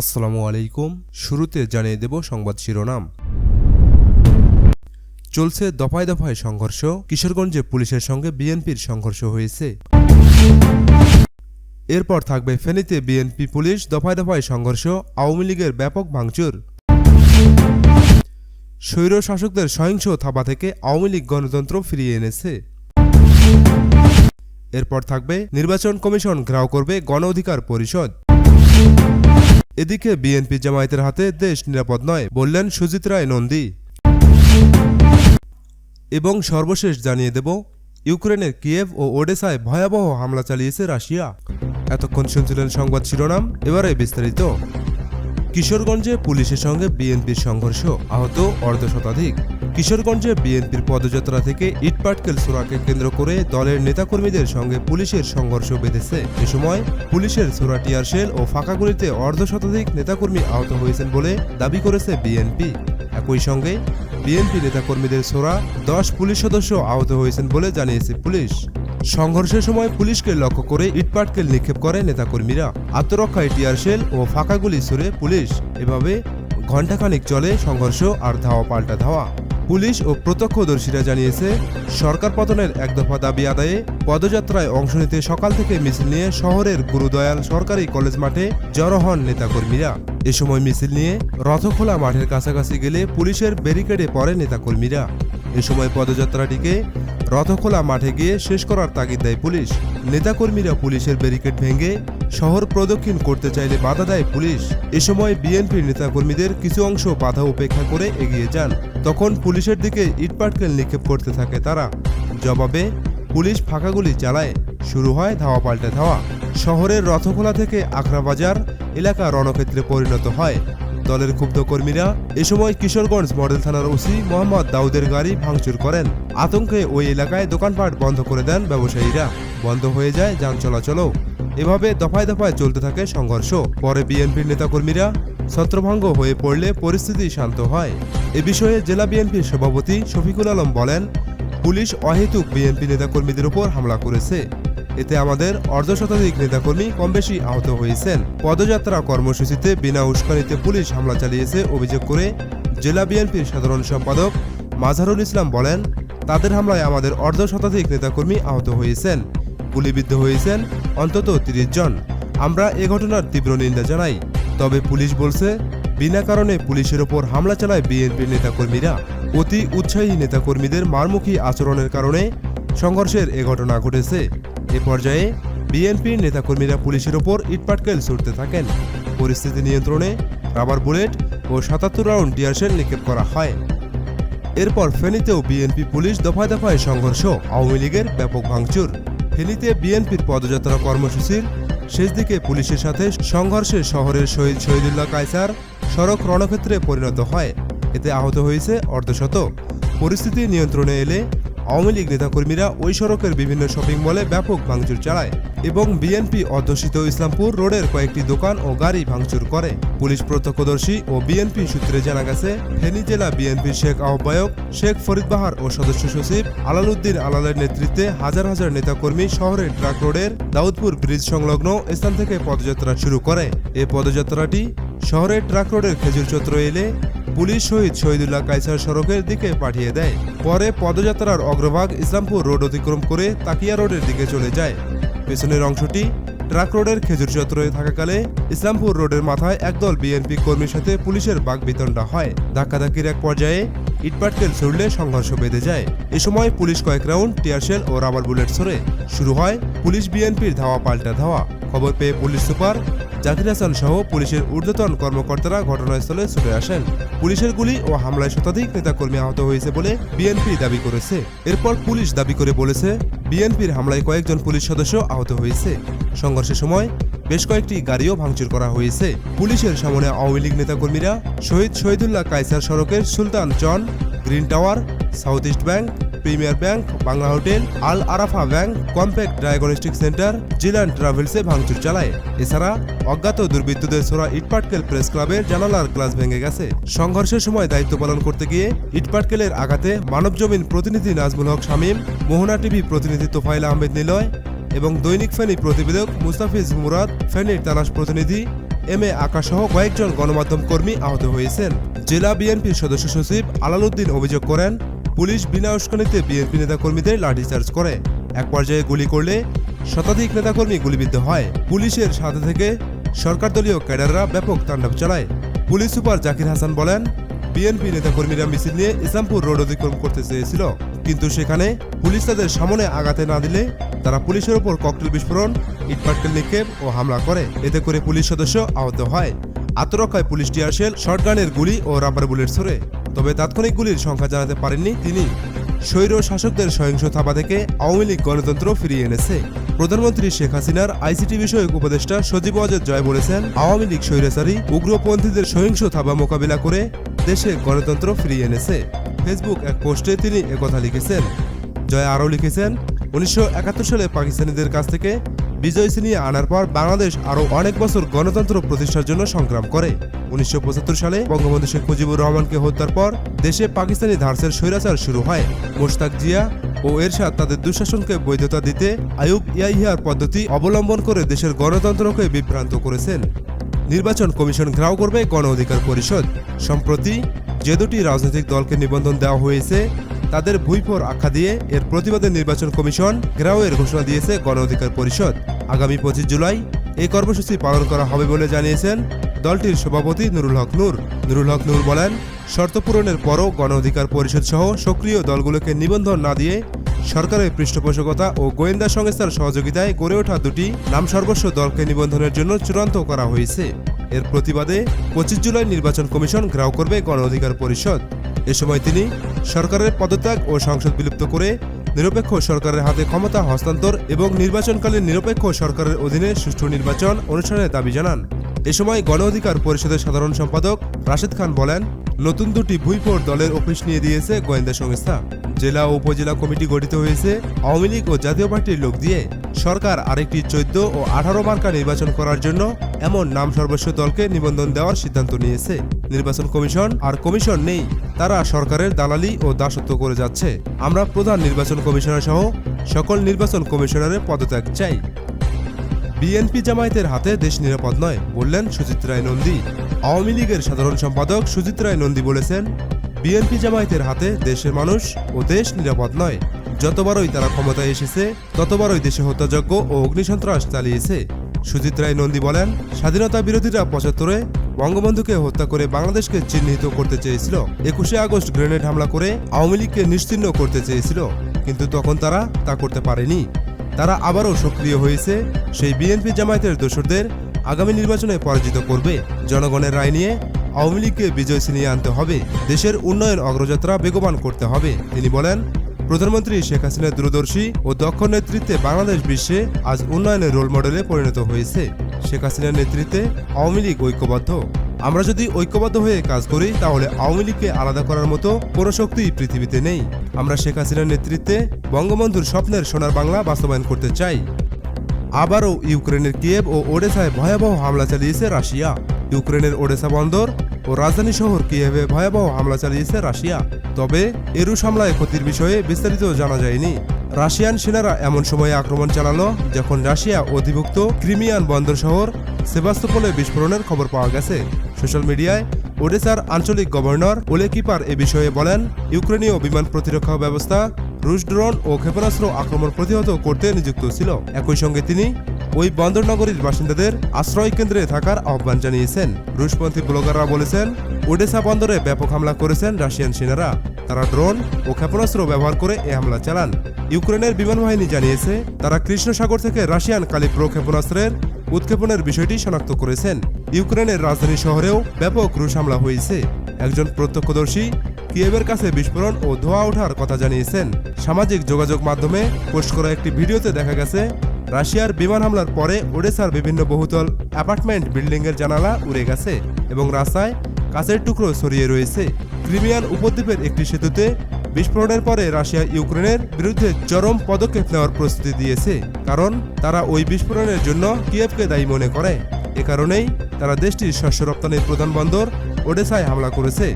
আসসালামু আলাইকুম। শুরুতে জানিয়ে দেব সংবাদ শিরোনাম। চলছে দফায় দফায় সংঘর্ষ। কিশোরগঞ্জে পুলিশের সঙ্গে বিএনপির সংঘর্ষ হয়েছে। এরপর থাকবে ফেনীতে বিএনপি পুলিশ দফায় দফায় সংঘর্ষ, আওয়ামী লীগের ব্যাপক ভাঙচুর। স্বৈর শাসকদের সহিংস থাবা থেকে আওয়ামী লীগ গণতন্ত্র ফিরিয়ে এনেছে। এরপর থাকবে নির্বাচন কমিশন ঘেরাও করবে গণ অধিকার পরিষদ। এদিকে বিএনপি জামায়াতের হাতে দেশ নিরাপদ নয় বললেন সুজিত রায় নন্দী। এবং সর্বশেষ জানিয়ে দেব, ইউক্রেনের কিয়েভ ও ওডেসায় ভয়াবহ হামলা চালিয়েছে রাশিয়া। এতক্ষণ শুনছিলেন সংবাদ শিরোনাম, এবারে বিস্তারিত। কিশোরগঞ্জে পুলিশের সঙ্গে বিএনপির সংঘর্ষ, আহত অর্ধশতাধিক। কিশোরগঞ্জে বিএনপির পদযাত্রা থেকে ইটপাটকেল ছোড়াকে কেন্দ্র করে দলের নেতাকর্মীদের সঙ্গে পুলিশের সংঘর্ষ বেঁধেছে। এ সময় পুলিশের ছোড়া টিয়ারশেল ও ফাঁকা গুলিতে অর্ধশতাধিক নেতাকর্মী আহত হয়েছেন বলে দাবি করেছে বিএনপি। একই সঙ্গে বিএনপি নেতাকর্মীদের ছোড়া 10 পুলিশ সদস্য আহত হয়েছেন বলে জানিয়েছে পুলিশ। সংঘর্ষের সময় পুলিশকে লক্ষ্য করে ইটপাটকেল নিক্ষেপ করে নেতাকর্মীরা। আত্মরক্ষায় টিয়ারশেল ও ফাঁকা গুলি ছুড়ে পুলিশ। এভাবে ঘণ্টাখানিক চলে সংঘর্ষ আর ধাওয়া পাল্টা ধাওয়া। পুলিশ ও প্রত্যক্ষদর্শীরা জানিয়েছে, সরকার পতনের এক দফা দাবি আদায়ে পদযাত্রায় অংশ নিতে সকাল থেকে মিছিল নিয়ে শহরের গুরুদয়াল সরকারি কলেজ মাঠে জড়ো হন নেতাকর্মীরা। এ সময় মিছিল নিয়ে রথখোলা মাঠের কাছাকাছি গেলে পুলিশের ব্যারিকেডে পড়ে নেতাকর্মীরা। এ সময় পদযাত্রাটিকে রথখোলা মাঠে গিয়ে শেষ করার তাগিদ দেয় পুলিশ। নেতাকর্মীরা পুলিশের ব্যারিকেড ভেঙে শহর প্রদক্ষিণ করতে চাইলে বাধা দেয় পুলিশ। এ সময় বিএনপির নেতাকর্মীদের কিছু অংশ বাধা উপেক্ষা করে এগিয়ে যান। তখন পুলিশের দিকে ইটপাটকেল নিক্ষেপ করতে থাকে তারা। জবাবে পুলিশ ফাঁকা গুলি চালায়। শুরু হয় ধাওয়া পাল্টা ধাওয়া। শহরের রথখোলা থেকে আখড়াবাজার এলাকা রণক্ষেত্রে পরিণত হয়। দলের ক্ষুব্ধ কর্মীরা এ সময় কিশোরগঞ্জ মডেল থানার ওসি মোহাম্মদ দাউদের গাড়ি ভাঙচুর করেন। আতঙ্কে ওই এলাকায় দোকানপাট বন্ধ করে দেন ব্যবসায়ীরা। বন্ধ হয়ে যায় যান চলাচলও। এভাবে দফায় দফায় চলতে থাকে সংঘর্ষ। পরে বিএনপির নেতাকর্মীরা ছত্রভঙ্গ হয়ে পড়লে পরিস্থিতি শান্ত হয়। এ বিষয়ে জেলা বিএনপির সভাপতি শফিকুল আলম বলেন, পুলিশ অহেতুক বিএনপি নেতাকর্মীদের উপর হামলা করেছে। এতে আমাদের অর্ধশতাধিক নেতাকর্মী কমবেশি আহত হয়েছেন। পদযাত্রা কর্মসূচিতে বিনা উস্কানিতে পুলিশ হামলা চালিয়েছে অভিযোগ করে জেলা বিএনপির সাধারণ সম্পাদক মাজহারুল ইসলাম বলেন, তাদের হামলায় আমাদের অর্ধশতাধিক নেতাকর্মী আহত হয়েছেন। গুলিবিদ্ধ হয়েছেন অন্তত 30 জন। আমরা এ ঘটনার তীব্র নিন্দা জানাই। তবে পুলিশ বলছে, বিনা কারণে পুলিশের ওপর হামলা চালায় বিএনপির নেতাকর্মীরা। অতি উৎসাহী নেতাকর্মীদের মারমুখী আচরণের কারণে সংঘর্ষের এ ঘটনা ঘটেছে। এ পর্যায়ে বিএনপির নেতাকর্মীরা পুলিশের ওপর ইটপাটকেল ছুড়তে থাকেন। পরিস্থিতি নিয়ন্ত্রণে রাবার বুলেট ও 77 রাউন্ড টিয়ারশেল নিক্ষেপ করা হয়। এরপর ফেনীতেও বিএনপি পুলিশ দফায় দফায় সংঘর্ষ, আওয়ামী লীগের ব্যাপক ভাঙচুর। ফেনীতে বিএনপির পদযাত্রা কর্মসূচির শেষ দিকে পুলিশের সাথে সংঘর্ষে শহরের শহীদ শহীদুল্লাহ কায়সার সড়ক রণক্ষেত্রে পরিণত হয়। এতে আহত হয়েছে অর্ধশত। পরিস্থিতি নিয়ন্ত্রণে এলে আওয়ামী লীগ নেতাকর্মীরা ওই সড়কের বিভিন্ন শপিং মলে ব্যাপক ভাঙচুর চালায় এবং বিএনপি অধ্যুষিত ইসলামপুর রোডের কয়েকটি দোকান ও গাড়ি ভাঙচুর করে। পুলিশ প্রত্যক্ষদর্শী ও বিএনপি সূত্রে জানা গেছে, ফেনী জেলা বিএনপির শেখ আহ্বায়ক শেখ ফরিদ বাহার ও সদস্য সচিব আলাল উদ্দিন আলালের নেতৃত্বে হাজার হাজার নেতাকর্মী শহরের ট্রাক রোডের দাউদপুর ব্রিজ সংলগ্ন স্থান থেকে পদযাত্রা শুরু করে। এ পদযাত্রাটি শহরের ট্রাক রোডের খেজুর চত্র এলে পুলিশ শহীদ শহীদুল্লাহ কায়সার সড়কের দিকে পাঠিয়ে দেয়। পরে পদযাত্রার অগ্রভাগ ইসলামপুর রোড অতিক্রম করে তাকিয়া রোডের দিকে চলে যায়। পেছনের অংশটি ট্রাক রোডের খেজুর চত্বরে থাকাকালে ইসলামপুর রোডের মাথায় একদল বিএনপি কর্মীর সাথে পুলিশের বাকবিতণ্ডা হয়। ধাক্কাধাক্কির এক পর্যায়ে ইটপাটকেল ছুড়লে সংঘর্ষ বেঁধে যায়। এ সময় পুলিশ কয়েক রাউন্ড টিয়ারশেল ও রাবার বুলেট ছোড়ে। শুরু হয় পুলিশ বিএনপির ধাওয়া পাল্টা ধাওয়া। খবর পেয়ে পুলিশ সুপার জাকির হাসান সহ পুলিশের ঊর্ধ্বতন কর্মকর্তারা ঘটনাস্থলে ছুটে আসেন। পুলিশের গুলি ও হামলায় শতাধিক নেতাকর্মী আহত হয়েছে বলে বিএনপি দাবি করেছে। এরপর পুলিশ দাবি করে বলেছে, বিএনপির হামলায় কয়েকজন পুলিশ সদস্য আহত হয়েছে। সংঘর্ষের সময় বেশ কয়েকটি গাড়িও ভাঙচুর করা হয়েছে। পুলিশের সামনে আওয়ামী লীগ নেতাকর্মীরা শহীদ শহীদুল্লাহ কায়সার সড়কের সুলতান জন, green tower, south east bank, premier bank, Bangla hotel, Al Arafah bank, compact diagnostic centre, জিলান ট্রাভেলসে ভাঙচুর চালায়। এছাড়া অজ্ঞাত দুর্বৃত্তদের ছোড়া ইটপাটকেল প্রেস ক্লাবের জানালার গ্লাস ভেঙে গেছে। সংঘর্ষের সময় দায়িত্ব পালন করতে গিয়ে ইটপাটকেলের আঘাতে মানবজমিন প্রতিনিধি নাজমুল হক শামীম, মোহনা টিভি প্রতিনিধি তোফাইল আহমেদ নিলয় এবং দৈনিক ফেনী প্রতিবেদক মুস্তাফিজ মুরাদ, ফেনীর তালাশ প্রতিনিধি এম এ আকাশ সহ কয়েকজন গণমাধ্যম কর্মী আহত হয়েছেন। জেলা বিএনপির সদস্য সচিব আলালউদ্দিন অভিযোগ করেন, পুলিশ বিনা উস্কানিতে বিএনপি নেতাকর্মীদের লাঠিচার্জ করে। এক পর্যায়ে গুলি করলে শতাধিক নেতাকর্মী গুলিবিদ্ধ হয়। পুলিশের সাথে থেকে সরকারদলীয় ক্যাডাররা ব্যাপক তাণ্ডব চালায়। পুলিশ সুপার জাকির হাসান বলেন, বিএনপি নেতাকর্মীরা মিছিল নিয়ে ইসলামপুর রোড অতিক্রম করতে চেয়েছিল, কিন্তু সেখানে পুলিশ তাদের সামনে আগাতে না দিলে তারা পুলিশের ওপর ককটেল বিস্ফোরণ, ইটপাটকেল নিক্ষেপ ও হামলা করে। এতে করে পুলিশ সদস্য আহত হয়। আত্মরক্ষায় পুলিশ টিয়ারশেল, শটগানের গুলি ও রাবার বুলেট ছোড়ে। তবে তাৎক্ষণিক গুলির সংখ্যা জানাতে পারেননি তিনি। স্বৈর শাসকদের সহিংস থাবা থেকে আওয়ামী লীগ গণতন্ত্র ফিরিয়ে এনেছে। প্রধানমন্ত্রী শেখ হাসিনার আইসিটি বিষয়ক উপদেষ্টা সজীব ওয়াজেদ জয় বলেছেন, আওয়ামী লীগ স্বৈরাচারী উগ্রপন্থীদের সহিংস থাবা মোকাবিলা করে দেশে গণতন্ত্র ফিরিয়ে এনেছে। ফেসবুক এক পোস্টে তিনি একথা লিখেছেন। জয় আরও লিখেছেন, 1971 সালে পাকিস্তানিদের কাছ থেকে বিজয় ছিনিয়ে আনার পর বাংলাদেশ আরও অনেক বছর গণতন্ত্র প্রতিষ্ঠার জন্য সংগ্রাম করে। 1975 সালে বঙ্গবন্ধু শেখ মুজিবুর রহমানকে হত্যার পর দেশে পাকিস্তানি ধার্সের স্বৈরাচার শুরু হয়। মোশতাক জিয়া ও এরশাদ তাদের দুঃশাসনকে বৈধতা দিতে আইয়ুব ইয়াহিয়ার পদ্ধতি অবলম্বন করে দেশের গণতন্ত্রকে বিভ্রান্ত করেছেন। নির্বাচন কমিশন ঘেরাও করবে গণ অধিকার পরিষদ। সম্প্রতি যে দুটি রাজনৈতিক দলকে নিবন্ধন দেওয়া হয়েছে তাদের ভুইফোর আখ্যা দিয়ে এর প্রতিবাদে নির্বাচন কমিশন ঘেরাওয়ের ঘোষণা দিয়েছে গণ অধিকার পরিষদ। আগামী 25 জুলাই এই কর্মসূচি পালন করা হবে বলে জানিয়েছেন দলটির সভাপতি নুরুল হক নূর। নুরুল হক নূর বলেন, শর্ত পূরণের পরও গণ অধিকার পরিষদ সহ সক্রিয় দলগুলোকে নিবন্ধন না দিয়ে সরকারের পৃষ্ঠপোষকতা ও গোয়েন্দা সংস্থার সহযোগিতায় গড়ে ওঠা দুটি নামসর্বস্ব দলকে নিবন্ধনের জন্য চূড়ান্ত করা হয়েছে। এর প্রতিবাদে 25 জুলাই নির্বাচন কমিশন ঘেরাও করবে গণ অধিকার পরিষদ। এ সময় তিনি সরকারের পদত্যাগ ও সংসদ বিলুপ্ত করে নিরপেক্ষ সরকারের হাতে ক্ষমতা হস্তান্তর এবং নির্বাচনকালীন নিরপেক্ষ সরকারের অধীনে সুষ্ঠু নির্বাচন অনুষ্ঠানের দাবি জানান। এ সময় গণ অধিকার পরিষদের সাধারণ সম্পাদক রাশেদ খান বলেন, নতুন দুটি ভুইফোর দলের অফিস নিয়ে দিয়েছে গোয়েন্দা সংস্থা। জেলা ও উপজেলা কমিটি গঠিত হয়েছে আওয়ামী লীগ ও জাতীয় পার্টির লোক দিয়ে। সরকার আরেকটি 14 ও 18 মার্কা নির্বাচন করার জন্য এমন নাম সর্বস্ব দলকে নিবন্ধন দেওয়ার সিদ্ধান্ত নিয়েছে। নির্বাচন কমিশন আর কমিশন নেই, তারা সরকারের দালালি ও দাসত্ব করে যাচ্ছে। আমরা প্রধান নির্বাচন কমিশনার সহ সকল নির্বাচন কমিশনারের পদত্যাগ চাই। বিএনপি জামায়াতের হাতে দেশ নিরাপদ নয় বললেন সুজিত রায় নন্দী। আওয়ামী লীগের সাধারণ সম্পাদক সুজিত রায় নন্দী বলেছেন, বিএনপি জামায়াতের হাতে দেশের মানুষ ও দেশ নিরাপদ নয়। যতবারই তারা ক্ষমতায় এসেছে ততবারই দেশে হত্যাযজ্ঞ ও অগ্নিসন্ত্রাস চালিয়েছে। সুজিত রায় নন্দী বলেন, স্বাধীনতা বিরোধীরা 75-এ বঙ্গবন্ধুকে হত্যা করে বাংলাদেশকে চিহ্নিত করতে চেয়েছিল। 21শে আগস্ট গ্রেনেড হামলা করে আওয়ামী লীগকে নিশ্চিহ্ন করতে চেয়েছিল, কিন্তু তখন তারা তা করতে পারেনি। তারা আবারও সক্রিয় হয়েছে। সেই বিএনপি জামায়াতের দোসরদের আগামী নির্বাচনে পরাজিত করবে। জনগণের রায় নিয়ে আওয়ামী লীগকে বিজয় ছিনিয়ে আনতে হবে। দেশের উন্নয়ন অগ্রযাত্রা বেগবান করতে হবে। তিনি বলেন, প্রধানমন্ত্রী শেখ হাসিনার দূরদর্শী ও দক্ষ নেতৃত্বে বাংলাদেশ বিশ্বে আজ উন্নয়নের রোল মডেলে পরিণত হয়েছে। শেখ হাসিনার নেতৃত্বে আওয়ামী লীগ ঐক্যবদ্ধ। আমরা যদি ঐক্যবদ্ধ হয়ে কাজ করি তাহলে আওয়ামী লীগকে আলাদা করার মতো কোনো শক্তি পৃথিবীতে নেই। আমরা শেখ হাসিনার নেতৃত্বে বঙ্গবন্ধুর স্বপ্নের সোনার বাংলা বাস্তবায়ন করতে চাই। আবারও ইউক্রেনের কিয়েভ ও ওডেসায় ভয়াবহ হামলা চালিয়েছে রাশিয়া। ইউক্রেনের ওডেসা বন্দর ও রাজধানী শহর কিয়েভে ভয়াবহ হামলা চালিয়েছে রাশিয়া। তবে রুশ হামলায় ক্ষতির বিষয়ে বিস্তারিত জানা যায়নি। রাশিয়ান সেনারা এমন সময়ে আক্রমণ চালালো যখন রাশিয়া অধিভুক্ত ক্রিমিয়ান বন্দর শহর সেভাস্তোপোলে বিস্ফোরণের খবর পাওয়া গেছে। সোশ্যাল মিডিয়ায় ওডেসার আঞ্চলিক গভর্নর ওলে কিপার এ বিষয়ে বলেন, ইউক্রেনীয় বিমান প্রতিরক্ষা ব্যবস্থা রুশ ড্রোন ও ক্ষেপণাস্ত্র আক্রমণ প্রতিহত করতে নিযুক্ত ছিল। একই সঙ্গে তিনি ওই বন্দর নগরীর বাসিন্দাদের আশ্রয় কেন্দ্রে থাকার আহ্বান জানিয়েছেন। রুশপন্থী ব্লগাররা বলেছেন, ওডেসা বন্দরে ব্যাপক হামলা করেছেন রাশিয়ান সেনারা। তারা ড্রোন ও ক্ষেপণাস্ত্র ব্যবহার করে এ হামলা চালান। ইউক্রেনের বিমান বাহিনী জানিয়েছে, তারা কৃষ্ণ সাগর থেকে রাশিয়ান কালিব্রো ক্ষেপণাস্ত্রের উৎক্ষেপণের বিষয়টি শনাক্ত করেছেন। ইউক্রেনের রাজধানী শহরেও ব্যাপক রুশ হামলা হয়েছে। একজন প্রত্যক্ষদর্শী কিয়েভের কাছে বিস্ফোরণ ও ধোঁয়া ওঠার কথা জানিয়েছেন। সামাজিক যোগাযোগ মাধ্যমে পোস্ট করা একটি ভিডিওতে দেখা গেছে, রাশিয়ার বিমান হামলার পরে ওডেসার বিভিন্ন বহুতল অ্যাপার্টমেন্ট বিল্ডিংয়ের জানালা উড়ে গেছে এবং রাস্তায় কাঁচের টুকরো ছড়িয়ে রয়েছে। ক্রিমিয়ান উপদ্বীপের একটি সেতুতে বিস্ফোরণের পরে রাশিয়া ইউক্রেনের বিরুদ্ধে চরম পদক্ষেপ নেওয়ার প্রস্তুতি দিয়েছে, কারণ তারা ওই বিস্ফোরণের জন্য কিয়েভকে দায়ী মনে করে। এ কারণেই তারা দেশটির শস্য রপ্তানির প্রধান বন্দর ওডেসায় হামলা করেছে।